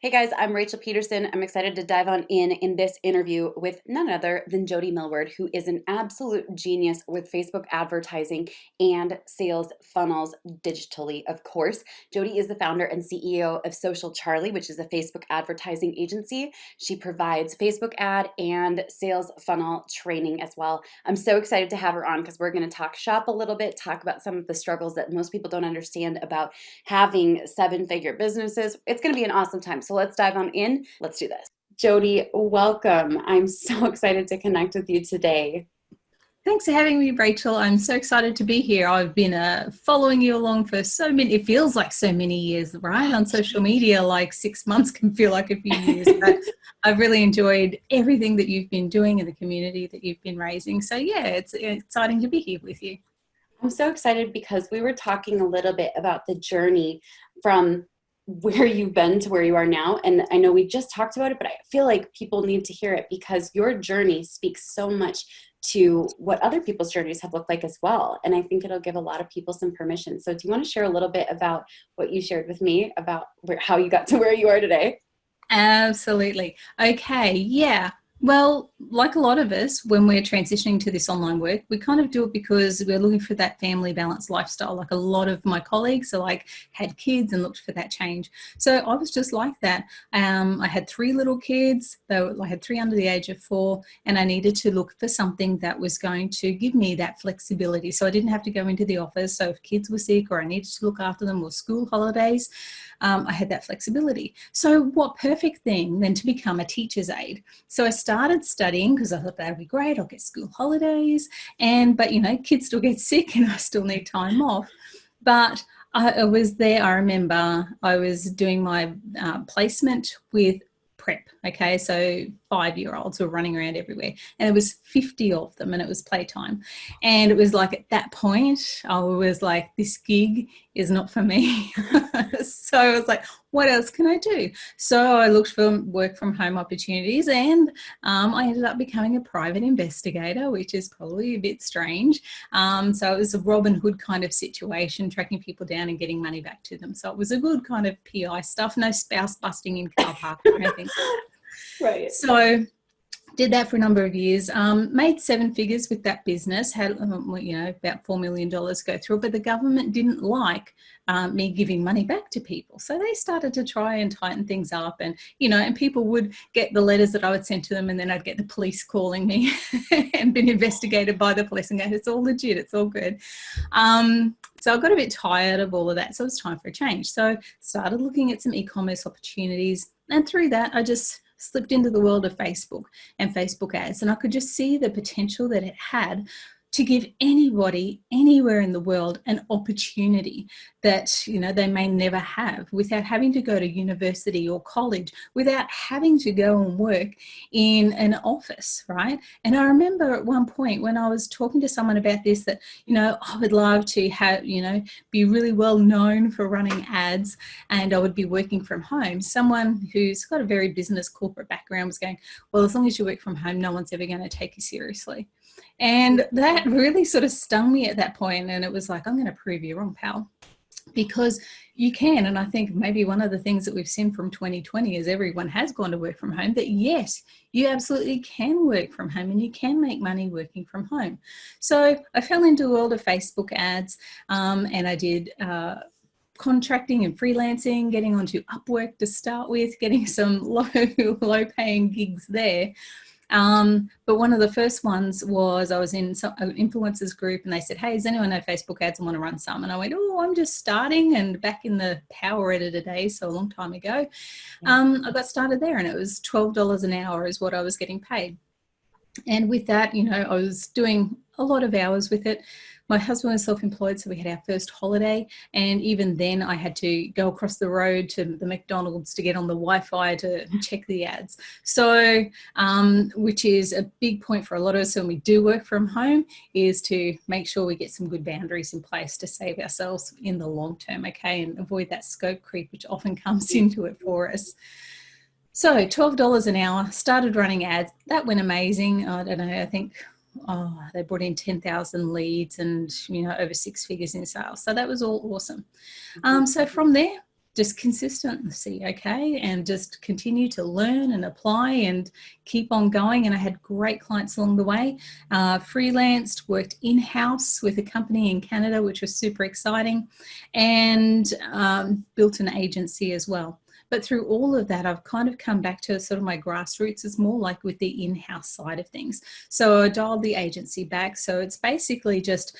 Hey guys, I'm Rachel Peterson. I'm excited to dive on in this interview with none other than Jody Milward, who is an absolute genius with Facebook advertising and sales funnels digitally, of course. Jody is the founder and CEO of Social Charlie, which is a Facebook advertising agency. She provides Facebook ad and sales funnel training as well. I'm so excited to have her on because we're going to talk shop a little bit, talk about some of the struggles that most people don't understand about having seven-figure businesses. It's going to be an awesome time. So let's dive on in. Let's do this. Jody, welcome. I'm so excited to connect with you today. Thanks for having me, Rachel. I'm so excited to be here. I've been following you along for it feels like so many years, right? On social media, like 6 months can feel like a few years, but I've really enjoyed everything that you've been doing in the community that you've been raising. So yeah, it's exciting to be here with you. I'm so excited because we were talking a little bit about the journey from where you've been to where you are now. And I know we just talked about it, but I feel like people need to hear it because your journey speaks so much to what other people's journeys have looked like as well. And I think it'll give a lot of people some permission. So do you want to share a little bit about what you shared with me about how you got to where you are today? Absolutely. Okay. Yeah. Well, like a lot of us, when we're transitioning to this online work, we kind of do it because we're looking for that family balanced lifestyle. Like a lot of my colleagues are had kids and looked for that change. So I was just like that. I had three little kids. I had three under the age of 4, and I needed to look for something that was going to give me that flexibility. So I didn't have to go into the office. So if kids were sick or I needed to look after them or school holidays, I had that flexibility. So what perfect thing than to become a teacher's aide. So I started studying because I thought that'd be great. I'll get school holidays, but kids still get sick and I still need time off. But I was there. I remember I was doing my placement with prep. Okay, so 5-year-olds were running around everywhere, and there was 50 of them, and it was playtime. And it was like at that point, I was like, this gig is not for me. So I was like, what else can I do? So I looked for work from home opportunities, and I ended up becoming a private investigator, which is probably a bit strange. So it was a Robin Hood kind of situation, tracking people down and getting money back to them. So it was a good kind of PI stuff, no spouse busting in car park or anything. Right. So did that for a number of years, made 7 figures with that business, had about $4 million go through it, but the government didn't like me giving money back to people. So they started to try and tighten things up, and people would get the letters that I would send to them, and then I'd get the police calling me and been investigated by the police and go, it's all legit, it's all good. So I got a bit tired of all of that. So it was time for a change. So started looking at some e-commerce opportunities, and through that, I just slipped into the world of Facebook and Facebook ads. And I could just see the potential that it had to give anybody anywhere in the world an opportunity that they may never have, without having to go to university or college, without having to go and work in an office, right? And I remember at one point when I was talking to someone about this, that I would love to have be really well known for running ads, and I would be working from home. Someone who's got a very business corporate background was going, well, as long as you work from home, no one's ever going to take you seriously. And that really sort of stung me at that point. And it was like, I'm going to prove you wrong, pal, because you can. And I think maybe one of the things that we've seen from 2020 is everyone has gone to work from home, that yes, you absolutely can work from home and you can make money working from home. So I fell into the world of Facebook ads, and I did contracting and freelancing, getting onto Upwork to start with, getting some low paying gigs there. But one of the first ones was I was in an influencers group, and they said, hey, does anyone know Facebook ads and want to run some? And I went, oh, I'm just starting. And back in the Power Editor days, so a long time ago, I got started there, and it was $12 an hour is what I was getting paid. And with that, I was doing a lot of hours with it. My husband was self-employed, so we had our first holiday. And even then I had to go across the road to the McDonald's to get on the Wi-Fi to check the ads. So, which is a big point for a lot of us when we do work from home, is to make sure we get some good boundaries in place to save ourselves in the long term, okay, and avoid that scope creep, which often comes into it for us. So $12 an hour, started running ads. That went amazing. I don't know, I think they brought in 10,000 leads and over 6 figures in sales. So that was all awesome. So from there, just consistency, okay? And just continue to learn and apply and keep on going. And I had great clients along the way. Freelanced, worked in-house with a company in Canada, which was super exciting, and built an agency as well. But through all of that, I've kind of come back to sort of my grassroots. It's more like with the in-house side of things. So I dialed the agency back. So it's basically just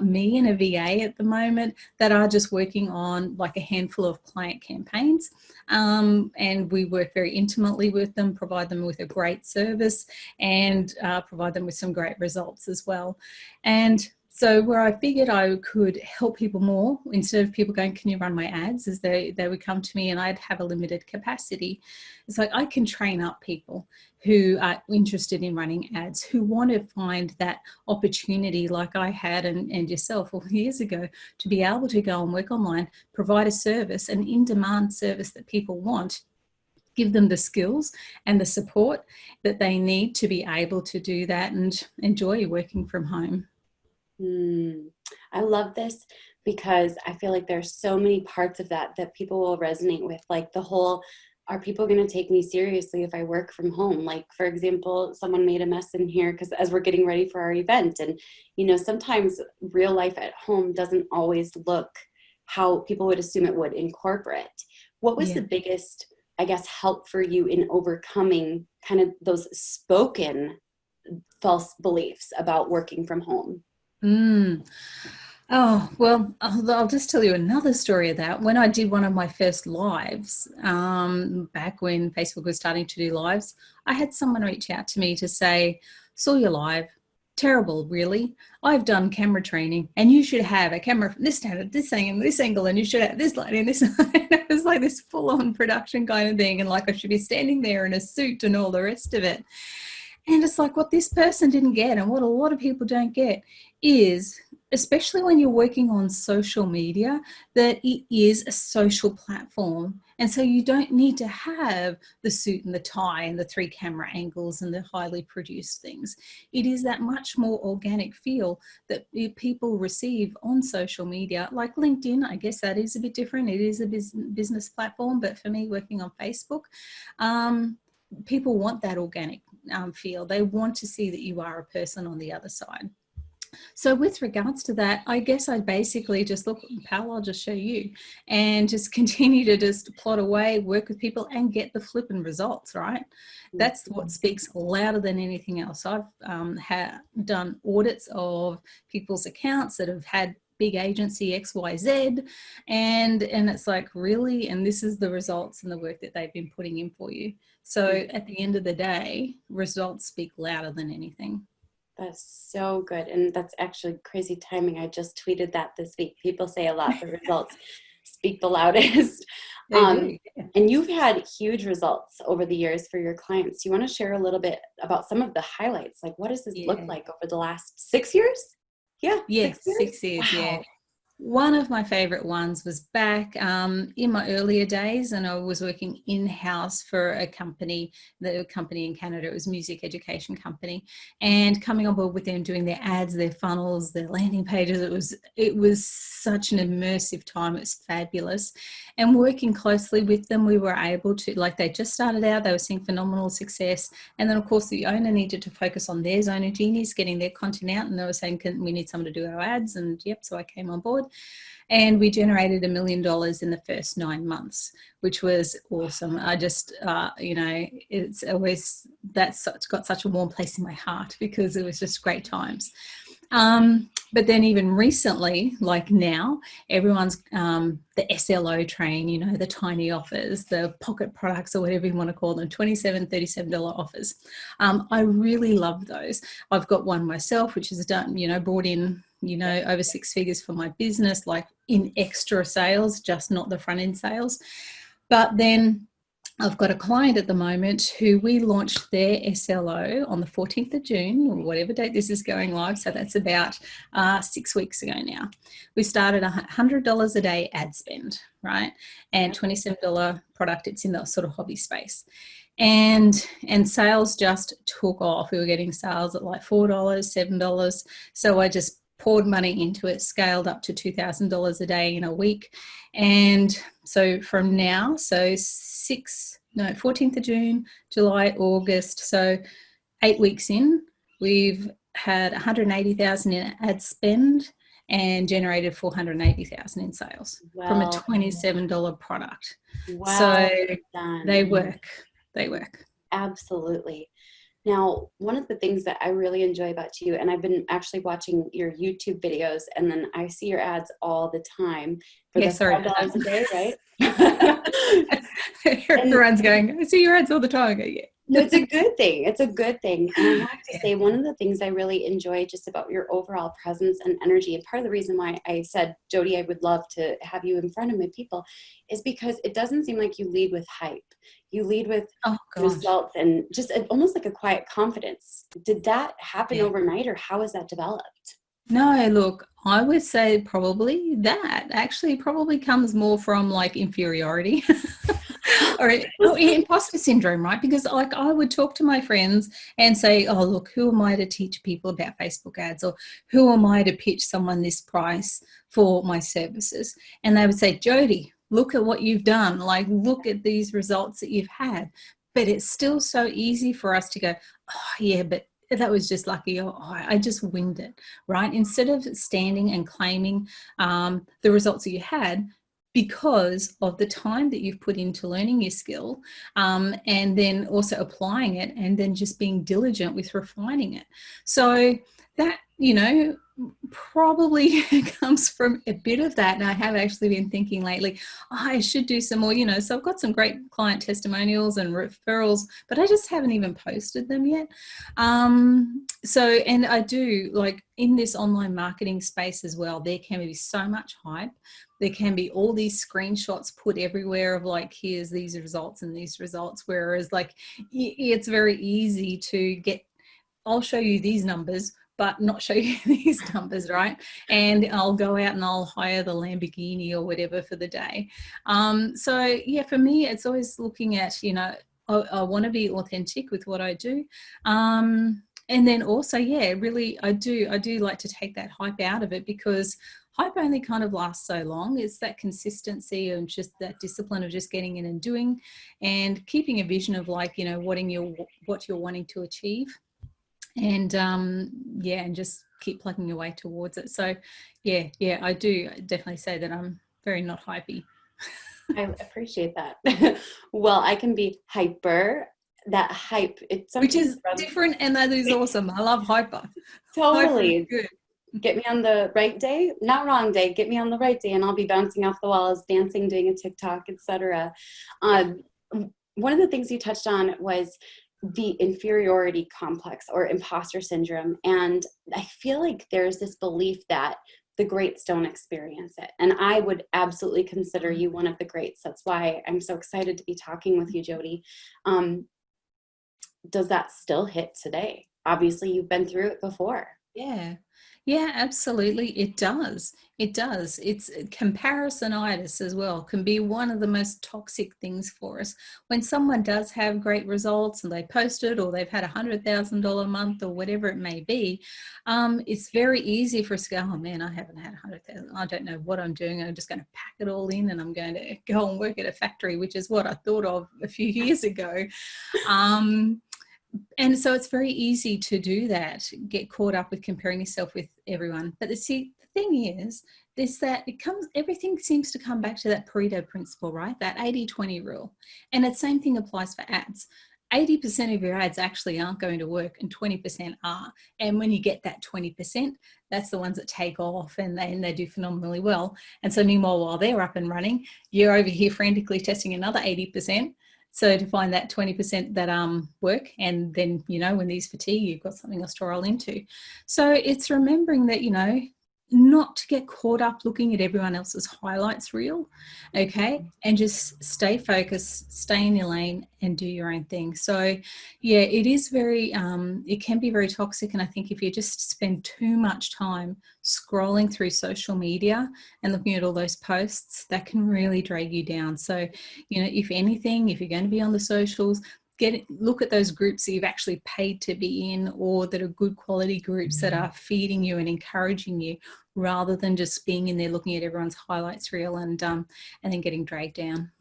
me and a VA at the moment that are just working on like a handful of client campaigns. And we work very intimately with them, provide them with a great service, and provide them with some great results as well. And so where I figured I could help people more, instead of people going, can you run my ads, as they would come to me and I'd have a limited capacity. It's like I can train up people who are interested in running ads, who want to find that opportunity like I had and yourself all years ago, to be able to go and work online, provide a service, an in-demand service that people want, give them the skills and the support that they need to be able to do that and enjoy working from home. I love this because I feel like there's so many parts of that people will resonate with, like the whole, are people going to take me seriously if I work from home? Like, for example, someone made a mess in here because as we're getting ready for our event, and, you know, sometimes real life at home doesn't always look how people would assume it would in corporate. What was the biggest, I guess, help for you in overcoming kind of those spoken false beliefs about working from home? Oh, well, I'll just tell you another story of that. When I did one of my first lives, back when Facebook was starting to do lives, I had someone reach out to me to say, saw your live, terrible, really. I've done camera training and you should have a camera from this standard, this thing and this angle, and you should have this light and this. It was like this full-on production kind of thing. And like I should be standing there in a suit and all the rest of it. And it's like what this person didn't get, and what a lot of people don't get, is, especially when you're working on social media, that it is a social platform. And so you don't need to have the suit and the tie and the 3 camera angles and the highly produced things. It is that much more organic feel that people receive on social media, like LinkedIn. I guess that is a bit different. It is a business platform, but for me, working on Facebook, people want that organic feel. They want to see that you are a person on the other side. So with regards to that, I guess I basically just look, pal, I'll just show you, and just continue to just plot away, work with people and get the flipping results, right? That's what speaks louder than anything else. I've done audits of people's accounts that have had big agency XYZ, and it's like, really, and this is the results and the work that they've been putting in for you. So at the end of the day, results speak louder than anything. That's so good. And that's actually crazy timing. I just tweeted that this week. People say a lot, the results speak the loudest. And you've had huge results over the years for your clients. Do you want to share a little bit about some of the highlights? Like, what does this look like over the last 6 years? Yeah. Yeah, 6 years. Wow. Yeah. One of my favorite ones was back in my earlier days, and I was working in-house for a company, the company in Canada. It was a music education company, and coming on board with them, doing their ads, their funnels, their landing pages. It was such an immersive time. It was fabulous. And working closely with them, we were able to, like, they just started out, they were seeing phenomenal success. And then of course the owner needed to focus on their zone of genius, getting their content out, and they were saying, we need someone to do our ads. And yep, so I came on board. And we generated $1 million in the first 9 months, which was awesome. I just, it's always, it's got such a warm place in my heart because it was just great times. But then even recently, like now, everyone's the SLO train, the tiny offers, the pocket products, or whatever you want to call them, $27, $37 offers. I really love those. I've got one myself, which is done, brought in, over 6 figures for my business, like in extra sales, just not the front end sales. But then I've got a client at the moment who we launched their SLO on the 14th of June, or whatever date this is going live. So that's about 6 weeks ago now. We started $100 a day ad spend, right? And $27 product. It's in that sort of hobby space. And sales just took off. We were getting sales at like $4, $7. So I just poured money into it, scaled up to $2,000 a day in a week. And so from now, so 14th of June, July, August, so 8 weeks in, we've had 180,000 in ad spend and generated 480,000 in sales from a $27 product. Well so done. they work. Absolutely. Now, one of the things that I really enjoy about you, and I've been actually watching your YouTube videos, and then I see your ads all the time for the $5 a day, right? Everyone's going, I see your ads all the time. I go, yeah. No, it's a good thing. It's a good thing. And I have to say, one of the things I really enjoy just about your overall presence and energy, and part of the reason why I said, Jody, I would love to have you in front of my people, is because it doesn't seem like you lead with hype. You lead with results and just almost like a quiet confidence. Did that happen overnight, or how has that developed? No, look, I would say probably that actually probably comes more from like inferiority or imposter syndrome, right? Because like I would talk to my friends and say, oh, look, who am I to teach people about Facebook ads, or who am I to pitch someone this price for my services? And they would say, Jody, look at what you've done. Like, look at these results that you've had. But it's still so easy for us to go, oh, yeah, but that was just lucky. Oh, I just winged it, right? Instead of standing and claiming the results that you had because of the time that you've put into learning your skill, and then also applying it, and then just being diligent with refining it. So that, probably comes from a bit of that. And I have actually been thinking lately, I should do some more, so I've got some great client testimonials and referrals, but I just haven't even posted them yet. And I do, like, in this online marketing space as well, there can be so much hype. There can be all these screenshots put everywhere of like, here's these results and these results. Whereas like, it's very easy to get, I'll show you these numbers, but not show you these numbers, right? And I'll go out and I'll hire the Lamborghini or whatever for the day. So yeah, for me, it's always looking at, I want to be authentic with what I do. And then also, really, I do like to take that hype out of it, because hype only kind of lasts so long. It's that consistency and just that discipline of just getting in and doing, and keeping a vision of like, what you're wanting to achieve. And and just keep plugging your way towards it. So I do definitely say that I'm very not hypey. I appreciate that. Well, I can be hyper. That hype, it's which is different, and that is awesome. I love hyper. Totally. Hyper, good. Get me on the right day, not wrong day. Get me on the right day, and I'll be bouncing off the walls, dancing, doing a TikTok, etc. One of the things you touched on was the inferiority complex or imposter syndrome. And I feel like there's this belief that the greats don't experience it. And I would absolutely consider you one of the greats. That's why I'm so excited to be talking with you, Jody. Does that still hit today? Obviously, you've been through it before. Yeah, absolutely. It does. It's comparisonitis as well, can be one of the most toxic things for us. When someone does have great results and they post it, or they've had $100,000 a month or whatever it may be, it's very easy for us to go, oh man, I haven't had 100,000. I don't know what I'm doing. I'm just going to pack it all in and I'm going to go and work at a factory, which is what I thought of a few years ago. And so it's very easy to do that, get caught up with comparing yourself with everyone. But the thing is that everything seems to come back to that Pareto principle, right? That 80-20 rule. And the same thing applies for ads. 80% of your ads actually aren't going to work and 20% are. And when you get that 20%, that's the ones that take off and they do phenomenally well. And so meanwhile, while they're up and running, you're over here frantically testing another 80%. So to find that 20% that work, and then, when these fatigue, you've got something else to roll into. So it's remembering that, not to get caught up looking at everyone else's highlights reel, okay? And just stay focused, stay in your lane and do your own thing. So it is very, it can be very toxic. And I think if you just spend too much time scrolling through social media and looking at all those posts, that can really drag you down. So, if anything, if you're going to be on the socials, look at those groups that you've actually paid to be in, or that are good quality groups that are feeding you and encouraging you, rather than just being in there looking at everyone's highlights reel and then getting dragged down.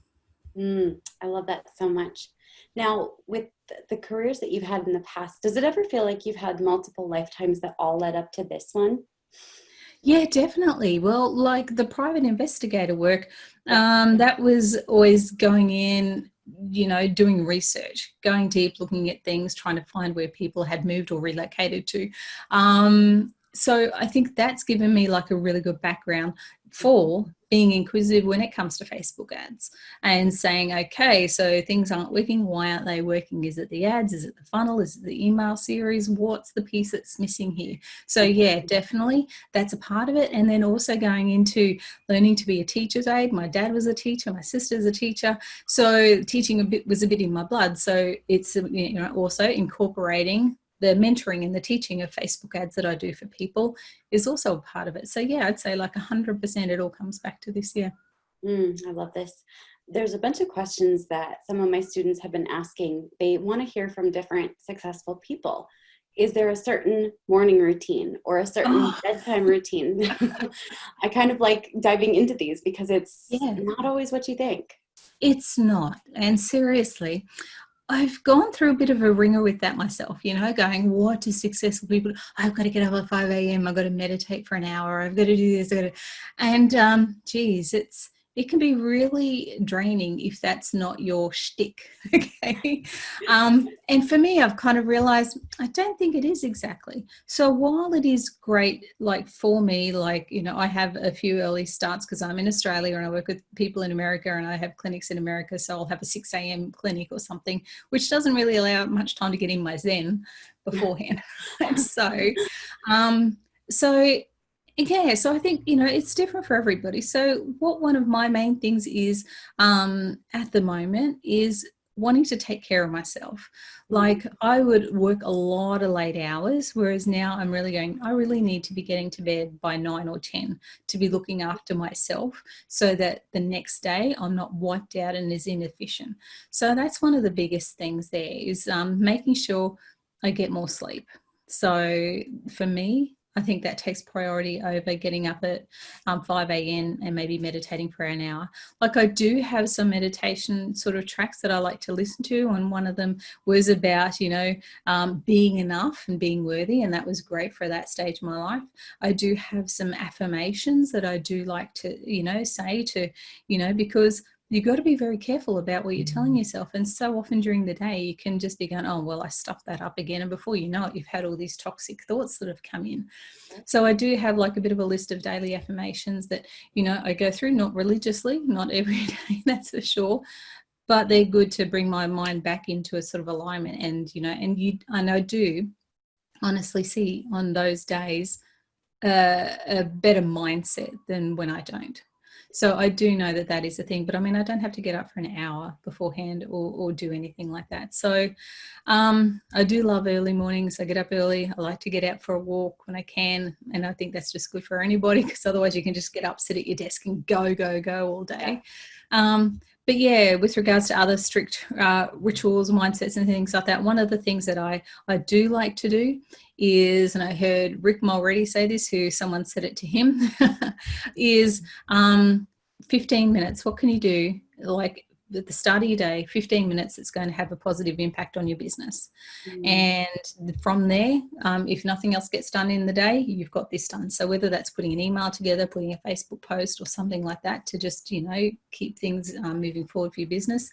I love that so much. Now, with the careers that you've had in the past, does it ever feel like you've had multiple lifetimes that all led up to this one? Yeah, definitely. Well, like the private investigator work, Yeah. that was always going in, doing research, going deep, looking at things, trying to find where people had moved or relocated to. So I think that's given me like a really good background for being inquisitive when it comes to Facebook ads and saying, okay, so things aren't working. Why aren't they working? Is it the ads? Is it the funnel? Is it the email series? What's the piece that's missing here? So yeah, definitely that's a part of it. And then also going into learning to be a teacher's aide. My dad was a teacher, my sister's a teacher. So teaching was a bit in my blood. So it's, also incorporating the mentoring and the teaching of Facebook ads that I do for people is also a part of it. So yeah, I'd say like 100% it all comes back to this year. I love this. There's a bunch of questions that some of my students have been asking. They want to hear from different successful people. Is there a certain morning routine or a certain bedtime routine? I kind of like diving into these because it's not always what you think. It's not. And seriously, I've gone through a bit of a ringer with that myself, going, what do successful people, I've got to get up at 5 a.m. I've got to meditate for an hour. I've got to do this. And geez, it can be really draining if that's not your shtick. Okay. And for me, I've kind of realized I don't think it is exactly. So while it is great, like for me, I have a few early starts because I'm in Australia and I work with people in America and I have clinics in America. So I'll have a 6 a.m. clinic or something, which doesn't really allow much time to get in my Zen beforehand. And so I think, it's different for everybody. So one of my main things is at the moment is wanting to take care of myself. Like I would work a lot of late hours, whereas now I'm really I really need to be getting to bed by 9 or 10 to be looking after myself so that the next day I'm not wiped out and as inefficient. So that's one of the biggest things there is making sure I get more sleep. So for me, I think that takes priority over getting up at 5 a.m. and maybe meditating for an hour. Like I do have some meditation sort of tracks that I like to listen to, and one of them was about, being enough and being worthy, and that was great for that stage of my life. I do have some affirmations that I do like to, say to, because you've got to be very careful about what you're telling yourself. And so often during the day, you can just be going, oh, well, I stuffed that up again. And before you know it, you've had all these toxic thoughts that have come in. So I do have like a bit of a list of daily affirmations that, I go through, not religiously, not every day, that's for sure. But they're good to bring my mind back into a sort of alignment. And, and I do honestly see on those days a better mindset than when I don't. So I do know that is a thing, but I mean, I don't have to get up for an hour beforehand or do anything like that. So I do love early mornings. I get up early. I like to get out for a walk when I can. And I think that's just good for anybody because otherwise you can just get up, sit at your desk and go all day. But yeah, with regards to other strict rituals, mindsets and things like that, one of the things that I do like to do is, and I heard Rick Mulready say this, who someone said it to him, is 15 minutes. What can you do? Like at the start of your day, 15 minutes, it's going to have a positive impact on your business. And from there, if nothing else gets done in the day, you've got this done. So whether that's putting an email together, putting a Facebook post or something like that to just, keep things moving forward for your business,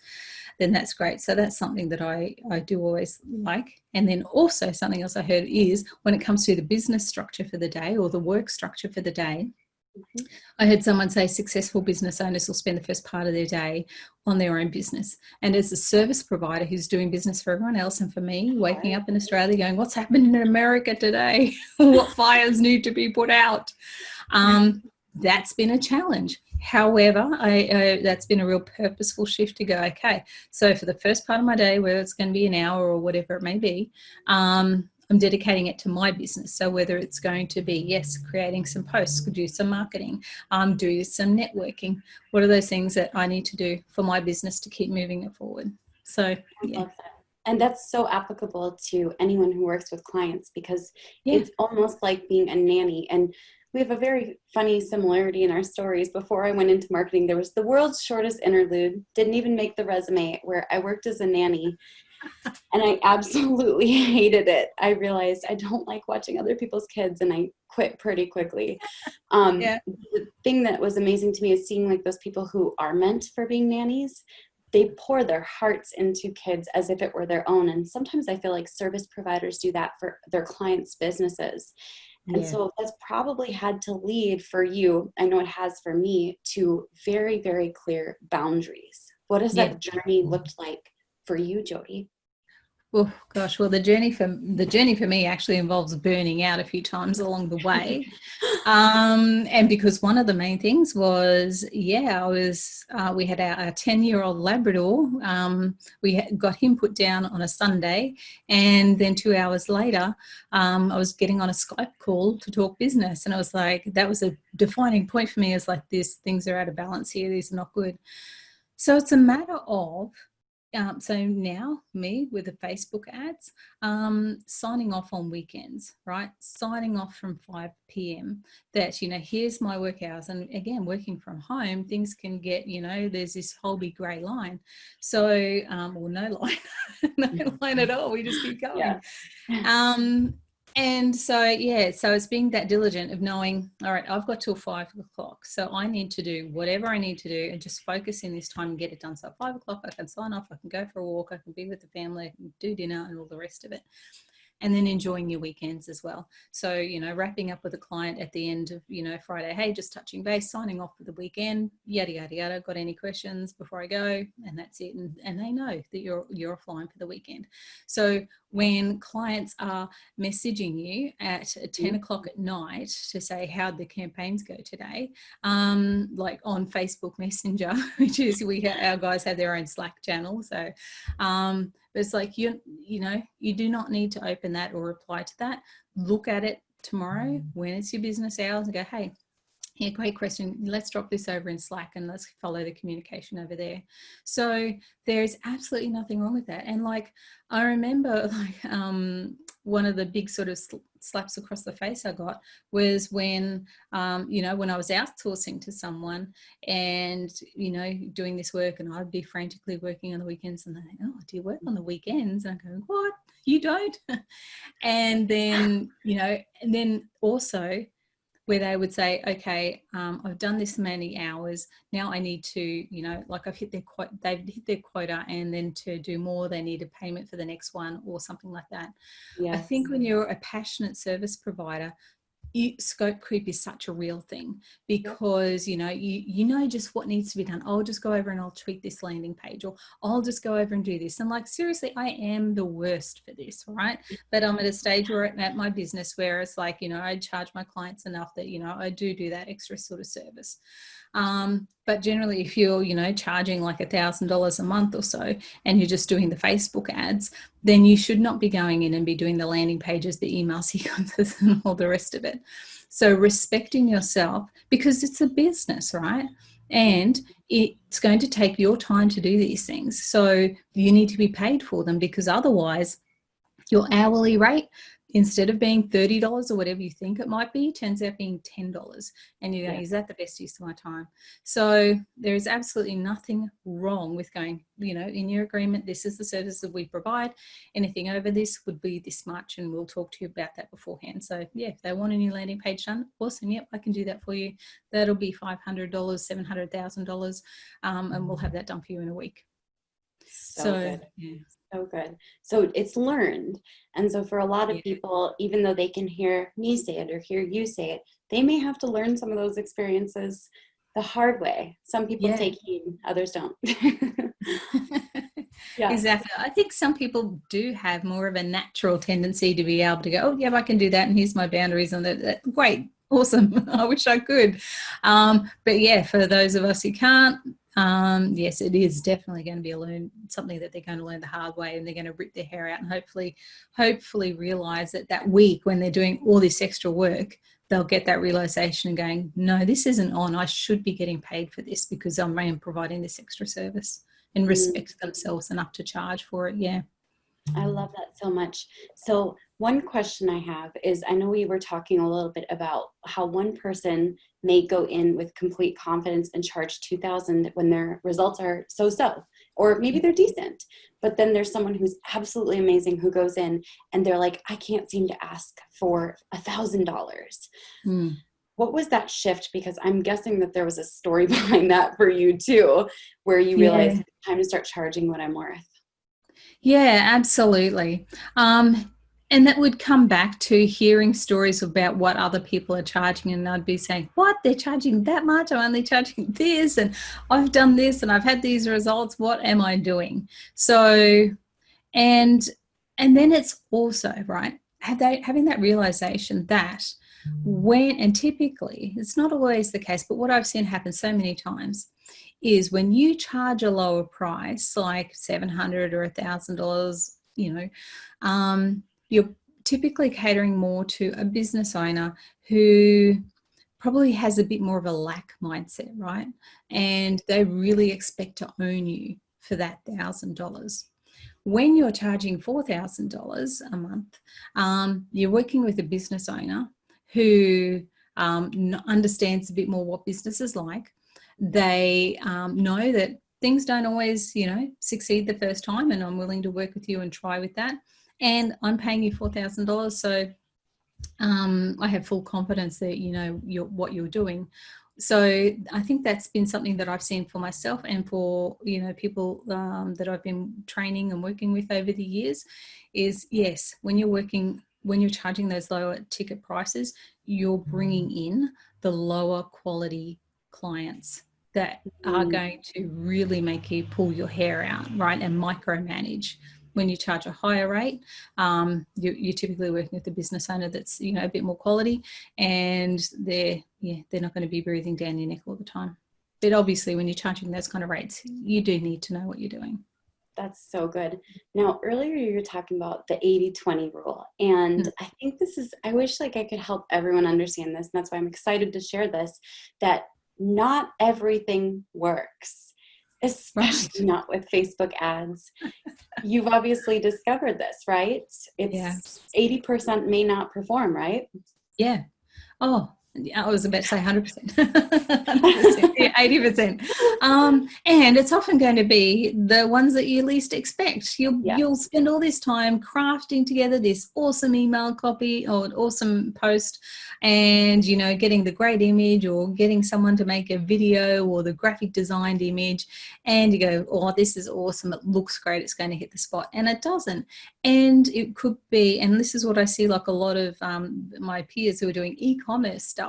then that's great. So that's something that I do always like. And then also something else I heard is when it comes to the business structure for the day or the work structure for the day, I heard someone say successful business owners will spend the first part of their day on their own business. And as a service provider who's doing business for everyone else, and for me, waking up in Australia going, what's happening in America today? What fires need to be put out? That's been a challenge. However, that's been a real purposeful shift to go, okay, so for the first part of my day, whether it's going to be an hour or whatever it may be, I'm dedicating it to my business. So whether it's going to be, yes, creating some posts, do some marketing, do some networking. What are those things that I need to do for my business to keep moving it forward? So, yeah. I love that. And that's so applicable to anyone who works with clients, because Yeah. it's almost like being a nanny. And we have a very funny similarity in our stories. Before I went into marketing, there was the world's shortest interlude, didn't even make the resume, where I worked as a nanny. And I absolutely hated it. I realized I don't like watching other people's kids, and I quit pretty quickly. Yeah. The thing that was amazing to me is seeing like those people who are meant for being nannies. They pour their hearts into kids as if it were their own. And sometimes I feel like service providers do that for their clients' businesses. And Yeah. so that's probably had to lead for you, I know it has for me, to very, very clear boundaries. What has Yeah. that journey looked like for you, Jody? Oh gosh, well, the journey for me actually involves burning out a few times along the way. And because one of the main things was, we had our 10-year-old Labrador. Got him put down on a Sunday, and then 2 hours later, I was getting on a Skype call to talk business, and I was like, that was a defining point for me. It's like, things are out of balance here. These are not good. So it's a matter of so now me with the Facebook ads, signing off on weekends, right? Signing off from 5 p.m. that, here's my work hours. And again, working from home, things can get, there's this whole big grey line. So, or no line, no line at all. We just keep going. Yeah. And so it's being that diligent of knowing, all right, I've got till 5 o'clock. So I need to do whatever I need to do and just focus in this time and get it done. So at 5 o'clock, I can sign off, I can go for a walk, I can be with the family, I can do dinner and all the rest of it. And then enjoying your weekends as well. So, wrapping up with a client at the end of, Friday, hey, just touching base, signing off for the weekend, yada, yada, yada. Got any questions before I go? And that's it. And they know that you're offline for the weekend. So when clients are messaging you at 10 o'clock at night to say, how'd the campaigns go today? Like on Facebook Messenger, which is, our guys have their own Slack channel. So, but it's like, you do not need to open that or reply to that. Look at it tomorrow when it's your business hours and go, hey, yeah, great question. Let's drop this over in Slack and let's follow the communication over there. So there's absolutely nothing wrong with that. And like, I remember one of the big sort of slaps across the face I got was when, when I was outsourcing to someone and, doing this work, and I'd be frantically working on the weekends, and they think, oh, do you work on the weekends? And I go, what? You don't? And then, and then also, where they would say, okay, I've done this many hours. Now I need to, like they've hit their quota, and then to do more, they need a payment for the next one or something like that. Yes. I think when you're a passionate service provider, scope creep is such a real thing, because you know just what needs to be done. I'll just go over and I'll tweak this landing page, or I'll just go over and do this. And like, seriously, I am the worst for this, right? But I'm at a stage where at my business where it's like, I charge my clients enough that I do that extra sort of service. But generally, if you're charging like $1,000 a month or so, and you're just doing the Facebook ads, then you should not be going in and be doing the landing pages, the email sequences, and all the rest of it. So respecting yourself, because it's a business, right? And it's going to take your time to do these things. So you need to be paid for them, because otherwise your hourly rate, instead of being $30 or whatever you think it might be, turns out being $10. And you're going, is that the best use of my time? So there is absolutely nothing wrong with going, in your agreement, this is the service that we provide. Anything over this would be this much, and we'll talk to you about that beforehand. So yeah, if they want a new landing page done, awesome. Yep, I can do that for you. That'll be $500, $700,000, and we'll have that done for you in a week. So good. Yeah. So good. So it's learned. And so for a lot of people, even though they can hear me say it or hear you say it, they may have to learn some of those experiences the hard way. Some people take heed, others don't. Exactly. I think some people do have more of a natural tendency to be able to go, oh, yeah, I can do that, and here's my boundaries, and that great, awesome. I wish I could. But yeah, for those of us who can't, yes, it is definitely going to be something that they're going to learn the hard way, and they're going to rip their hair out, and hopefully realize that week when they're doing all this extra work, they'll get that realization and going, no, this isn't on. I should be getting paid for this because I'm providing this extra service, and respect themselves enough to charge for it. Yeah. I love that so much. So, one question I have is I know we were talking a little bit about how one person may go in with complete confidence and charge 2000 when their results are so-so, or maybe Yeah. they're decent. But then there's someone who's absolutely amazing who goes in and they're like, I can't seem to ask for $1,000. Mm. What was that shift? Because I'm guessing that there was a story behind that for you too, where you realized Yeah. it's time to start charging what I'm worth. Yeah, absolutely. And that would come back to hearing stories about what other people are charging. And I'd be saying, what? They're charging that much? I'm only charging this. And I've done this and I've had these results. What am I doing? So, and then it's also, right, having that realization that when, and typically, it's not always the case, but what I've seen happen so many times is when you charge a lower price, like $700 or $1,000, you're typically catering more to a business owner who probably has a bit more of a lack mindset, right? And they really expect to own you for that $1,000. When you're charging $4,000 a month, you're working with a business owner who understands a bit more what business is like. They know that things don't always, succeed the first time, and I'm willing to work with you and try with that. And I'm paying you $4,000, so I have full confidence that what you're doing. So I think that's been something that I've seen for myself and for people that I've been training and working with over the years. Is yes, when you're charging those lower ticket prices, you're bringing in the lower quality clients that are Mm. going to really make you pull your hair out, right, and micromanage. When you charge a higher rate, you're typically working with a business owner that's a bit more quality, and they're not going to be breathing down your neck all the time. But obviously, when you're charging those kind of rates, you do need to know what you're doing. That's so good. Now, earlier you were talking about the 80-20 rule. And Mm. I think I wish like I could help everyone understand this. And that's why I'm excited to share this, that not everything works, especially Right. not with Facebook ads. You've obviously discovered this, right? Yeah. It's 80% may not perform, right? Yeah. Oh, yeah, I was about to say 100%. 100%, yeah, 80%. And it's often going to be the ones that you least expect. Yeah. You'll spend all this time crafting together this awesome email copy or an awesome post, and getting the great image or getting someone to make a video or the graphic designed image, and you go, oh, this is awesome, it looks great, it's going to hit the spot, and it doesn't. And it could be, and this is what I see, like a lot of my peers who are doing e-commerce stuff,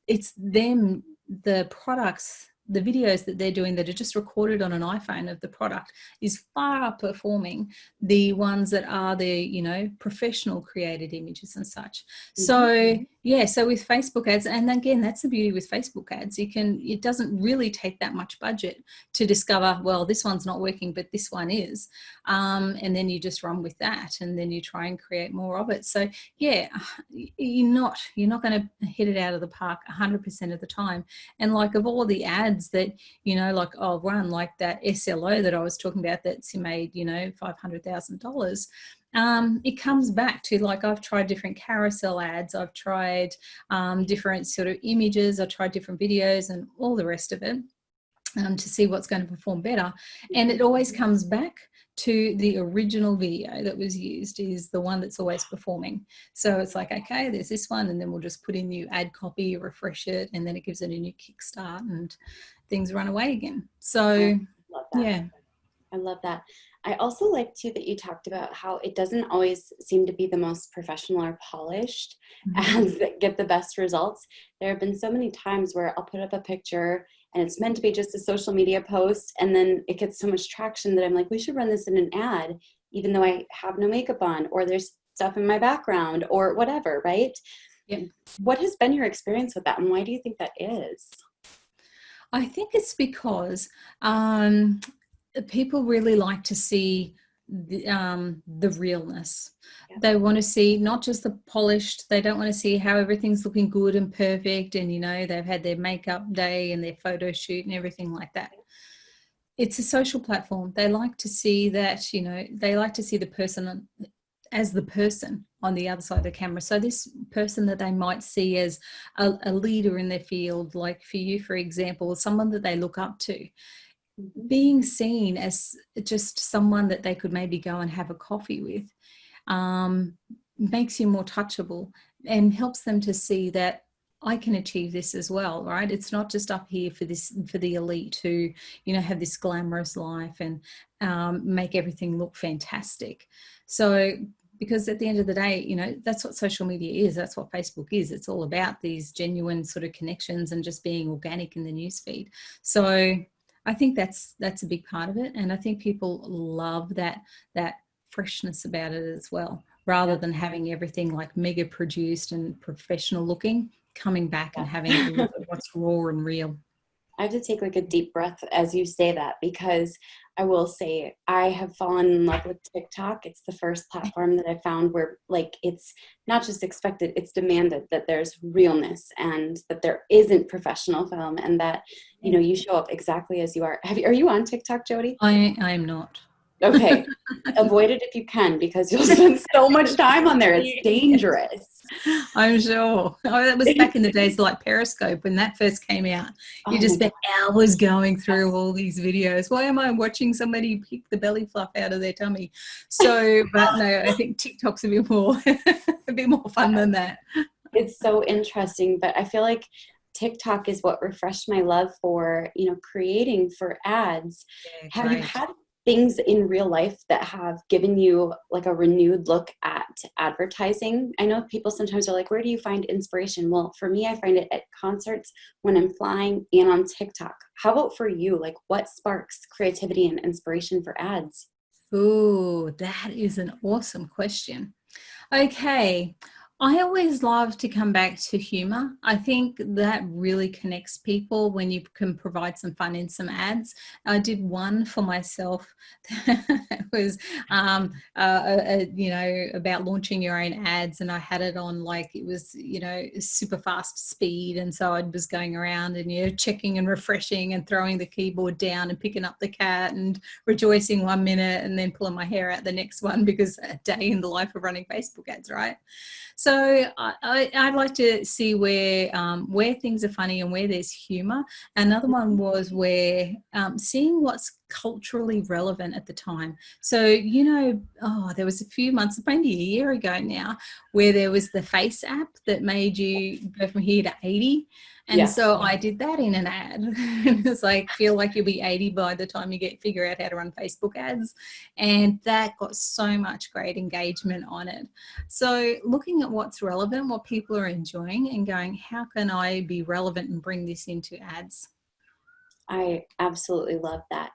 it's them, the products, the videos that they're doing that are just recorded on an iPhone of the product is far outperforming the ones that are the professional created images and such. Mhm. So yeah, so with Facebook ads, and again, that's the beauty with Facebook ads, it doesn't really take that much budget to discover, well, this one's not working but this one is, and then you just run with that, and then you try and create more of it. So yeah, you're not going to hit it out of the park 100% of the time. And like of all the ads that like I'll run, like that SLO that I was talking about that's made $500,000, it comes back to, like, I've tried different carousel ads, I've tried different sort of images, I've tried different videos and all the rest of it, to see what's going to perform better. And it always comes back to the original video that was used is the one that's always performing. So it's like, okay, there's this one, and then we'll just put in new ad copy, refresh it, and then it gives it a new kickstart and things run away again. I So love that. yeah. I love that. I also like too that you talked about how it doesn't always seem to be the most professional or polished Mhm. ads that get the best results. There have been so many times where I'll put up a picture and it's meant to be just a social media post, and then it gets so much traction that I'm like, we should run this in an ad, even though I have no makeup on, or there's stuff in my background, or whatever, right? Yep. What has been your experience with that, and why do you think that is? I think it's because people really like to see the realness. Yeah. They want to see not just the polished. They don't want to see how everything's looking good and perfect, and they've had their makeup day and their photo shoot and everything like that. it's a social platform. They like to see that, they like to see the person as the person on the other side of the camera. So this person that they might see as a leader in their field, like for you, for example, someone that they look up to, being seen as just someone that they could maybe go and have a coffee with, makes you more touchable and helps them to see that I can achieve this as well, right? It's not just up here for the elite who, have this glamorous life and make everything look fantastic. So, because at the end of the day, that's what social media is. That's what Facebook is. It's all about these genuine sort of connections and just being organic in the newsfeed. So I think that's a big part of it. And I think people love that freshness about it as well, rather than having everything like mega produced and professional looking, coming back and having a look at what's raw and real. I have to take like a deep breath as you say that, because I will say I have fallen in love with TikTok. It's the first platform that I found where like it's not just expected, it's demanded that there's realness and that there isn't professional film, and that you show up exactly as you are. Are you on TikTok, Jody? I am not. Okay. Avoid it if you can, because you'll spend so much time on there. It's dangerous. I'm sure. Oh, that was back in the days like Periscope when that first came out. You just spent hours going through all these videos. Why am I watching somebody pick the belly fluff out of their tummy? So, but no, I think TikTok's a bit more fun than that. It's so interesting, but I feel like TikTok is what refreshed my love for, creating for ads. Yeah, Have you had things in real life that have given you like a renewed look at advertising? I know people sometimes are like, where do you find inspiration? Well, for me, I find it at concerts, when I'm flying, and on TikTok. How about for you? Like, what sparks creativity and inspiration for ads? Oh, that is an awesome question. Okay. I always love to come back to humor. I think that really connects people when you can provide some fun in some ads. I did one for myself that was, about launching your own ads, and I had it on like it was, super fast speed. And so I was going around and, checking and refreshing and throwing the keyboard down and picking up the cat and rejoicing 1 minute and then pulling my hair out the next one, because a day in the life of running Facebook ads, right? So I'd like to see where things are funny and where there's humor. Another one was where seeing what's culturally relevant at the time. So, there was a few months, maybe a year ago now, where there was the Face app that made you go from here to 80. And so I did that in an ad. It's like, feel like you'll be 80 by the time you figure out how to run Facebook ads. And that got so much great engagement on it. So looking at what's relevant, what people are enjoying, and going, how can I be relevant and bring this into ads? I absolutely love that.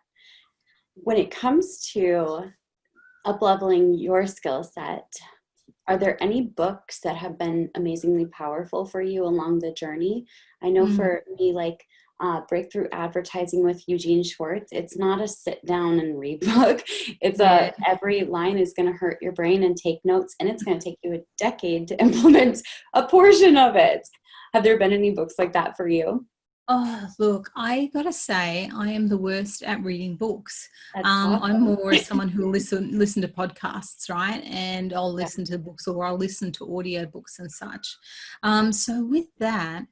When it comes to up-leveling your skill set, are there any books that have been amazingly powerful for you along the journey? I know for me, like Breakthrough Advertising with Eugene Schwartz, it's not a sit down and read book. It's every line is going to hurt your brain and take notes, and it's going to take you a decade to implement a portion of it. Have there been any books like that for you? Oh, look, I got to say, I am the worst at reading books. Awesome. I'm more someone who listen to podcasts, right? And I'll listen to books, or I'll listen to audio books and such. So with that,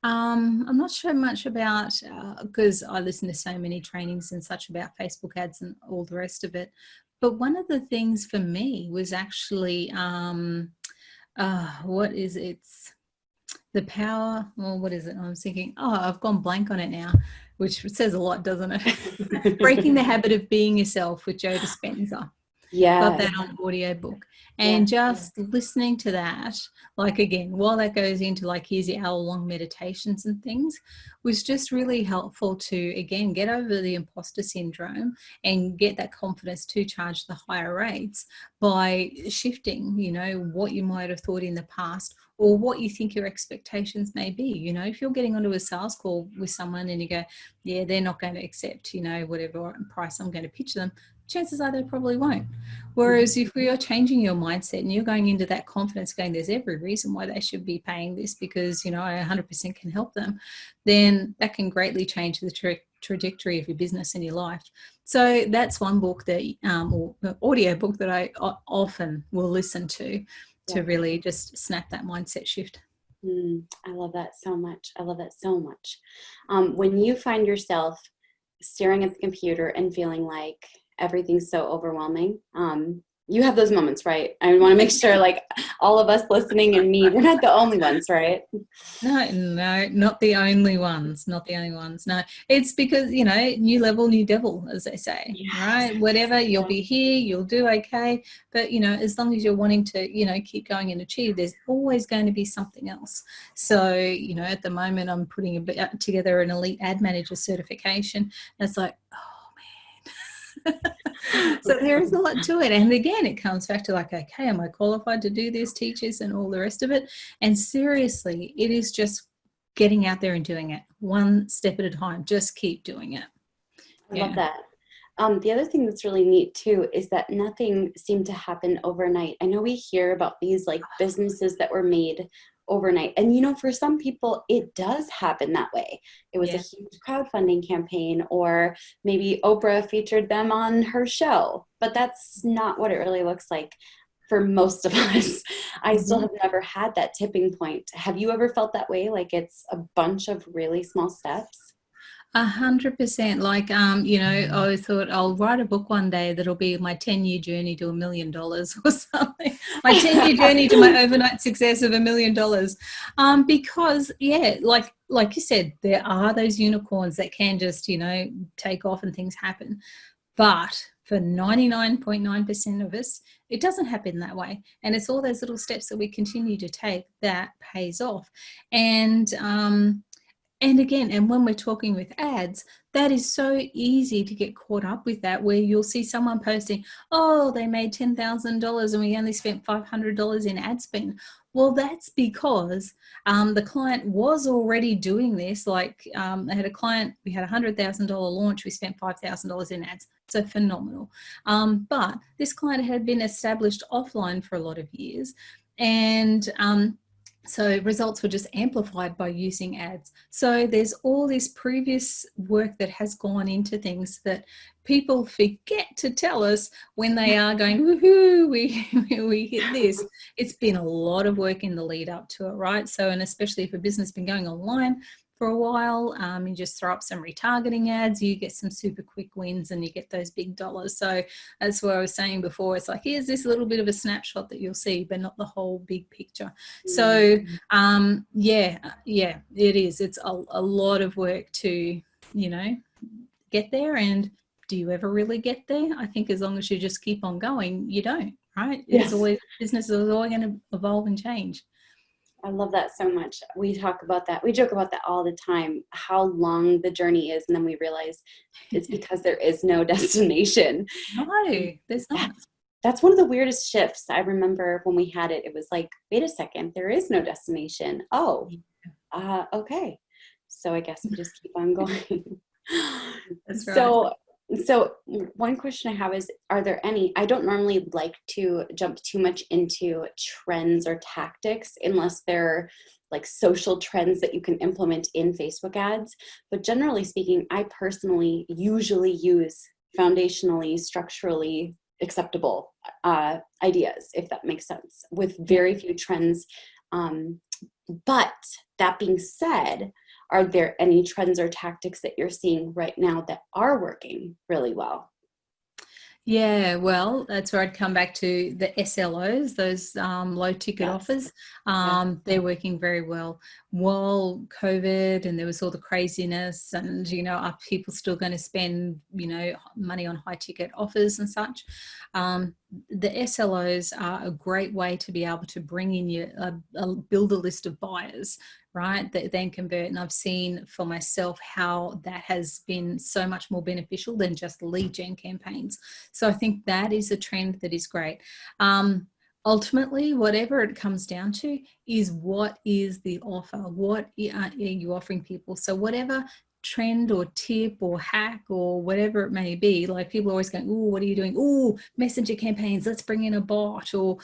I'm not sure much about, because I listen to so many trainings and such about Facebook ads and all the rest of it. But one of the things for me was actually, what is it? The power, well, what is it? I'm thinking, I've gone blank on it now, which says a lot, doesn't it? Breaking the Habit of Being Yourself with Joe Dispenza. Got that on audiobook. And just listening to that, like, again, while that goes into like, here's your hour-long meditations and things, was just really helpful to, again, get over the imposter syndrome and get that confidence to charge the higher rates by shifting, what you might have thought in the past, or what you think your expectations may be. If you're getting onto a sales call with someone and you go, yeah, they're not going to accept, whatever price I'm going to pitch them, chances are they probably won't. Whereas if we are changing your mindset and you're going into that confidence going, there's every reason why they should be paying this, because, I 100% can help them, then that can greatly change the trajectory of your business and your life. So that's one book that, or audio book that I often will listen to really just snap that mindset shift. I love that so much. I love that so much. When you find yourself staring at the computer and feeling like everything's so overwhelming, you have those moments, right? I want to make sure, like, all of us listening and me, we're not the only ones, right? No, not the only ones. Not the only ones. No, it's because, new level, new devil, as they say, right? Whatever, you'll be here, you'll do okay. But, as long as you're wanting to, keep going and achieve, there's always going to be something else. So, at the moment, I'm putting together an elite ad manager certification. And it's like, so there is a lot to it. And again, it comes back to like, okay, am I qualified to do this, teachers and all the rest of it? And seriously, it is just getting out there and doing it one step at a time. Just keep doing it. I love that. The other thing that's really neat too is that nothing seemed to happen overnight. I know we hear about these like businesses that were made overnight. And for some people, it does happen that way. It was a huge crowdfunding campaign, or maybe Oprah featured them on her show, but that's not what it really looks like for most of us. I still have never had that tipping point. Have you ever felt that way? Like it's a bunch of really small steps? 100%. Like, I thought I'll write a book one day that'll be my 10-year journey to $1 million or something. My 10-year journey to my overnight success of $1 million. Because, like you said, there are those unicorns that can just, take off and things happen. But for 99.9% of us, it doesn't happen that way. And it's all those little steps that we continue to take that pays off. And again, and when we're talking with ads, that is so easy to get caught up with that, where you'll see someone posting, oh, they made $10,000 and we only spent $500 in ad spend. Well, that's because the client was already doing this. Like I had a client, we had a $100,000 launch, we spent $5,000 in ads. So phenomenal. But this client had been established offline for a lot of years. And so results were just amplified by using ads. So there's all this previous work that has gone into things that people forget to tell us when they are going, woohoo, we hit this. It's been a lot of work in the lead up to it, right? So, and especially if a business has been going online for a while, you just throw up some retargeting ads, you get some super quick wins and you get those big dollars. So that's what I was saying before. It's like, here's this little bit of a snapshot that you'll see, but not the whole big picture. So it is. It's a lot of work to, get there. And do you ever really get there? I think as long as you just keep on going, you don't, right? It's always, business is always going to evolve and change. I love that so much. We talk about that. We joke about that all the time, how long the journey is. And then we realize it's because there is no destination. No, there's not. That's one of the weirdest shifts. I remember when we had it, it was like, wait a second, there is no destination. Oh, okay. So I guess we just keep on going. That's right. So one question I have is, are there any, I don't normally like to jump too much into trends or tactics unless they're like social trends that you can implement in Facebook ads. But generally speaking, I personally usually use foundationally, structurally acceptable ideas, if that makes sense, with very few trends. But that being said, are there any trends or tactics that you're seeing right now that are working really well? Yeah, well, that's where I'd come back to the SLOs, those low ticket offers. They're working very well. While COVID and there was all the craziness and, are people still going to spend, money on high ticket offers and such? The SLOs are a great way to be able to bring in build a list of buyers, right, that then convert. And I've seen for myself how that has been so much more beneficial than just lead gen campaigns. So I think that is a trend that is great. Ultimately, whatever it comes down to is, what is the offer? What are you offering people? So whatever trend or tip or hack or whatever it may be, like people are always going, oh, what are you doing? Oh, messenger campaigns, let's bring in a bot or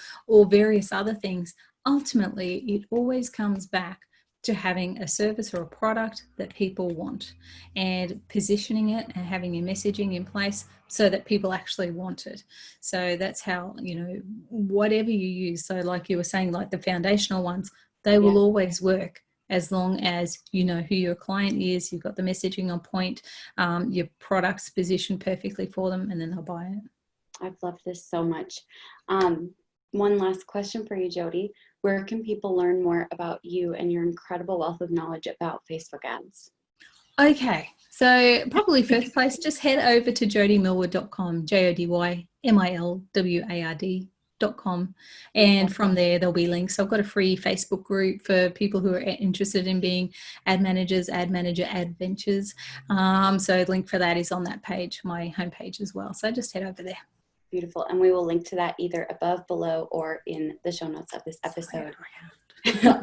various other things. Ultimately, it always comes back to having a service or a product that people want, and positioning it and having your messaging in place so that people actually want it. So that's how, whatever you use. So like you were saying, like the foundational ones, they will always work as long as you know who your client is, you've got the messaging on point, your product's positioned perfectly for them, and then they'll buy it. I've loved this so much. One last question for you, Jody. Where can people learn more about you and your incredible wealth of knowledge about Facebook ads? Okay, so probably first place, just head over to jodymilward.com, jodymilward.com, and from there there'll be links. I've got a free Facebook group for people who are interested in being ad managers, ad manager adventures. So link for that is on that page, my homepage as well. So just head over there. Beautiful. And we will link to that either above, below, or in the show notes of this episode.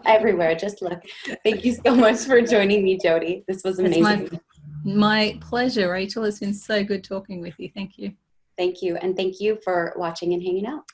Everywhere. Just look. Thank you so much for joining me, Jody. This was amazing. It's my pleasure, Rachel. It's been so good talking with you. Thank you. Thank you. And thank you for watching and hanging out.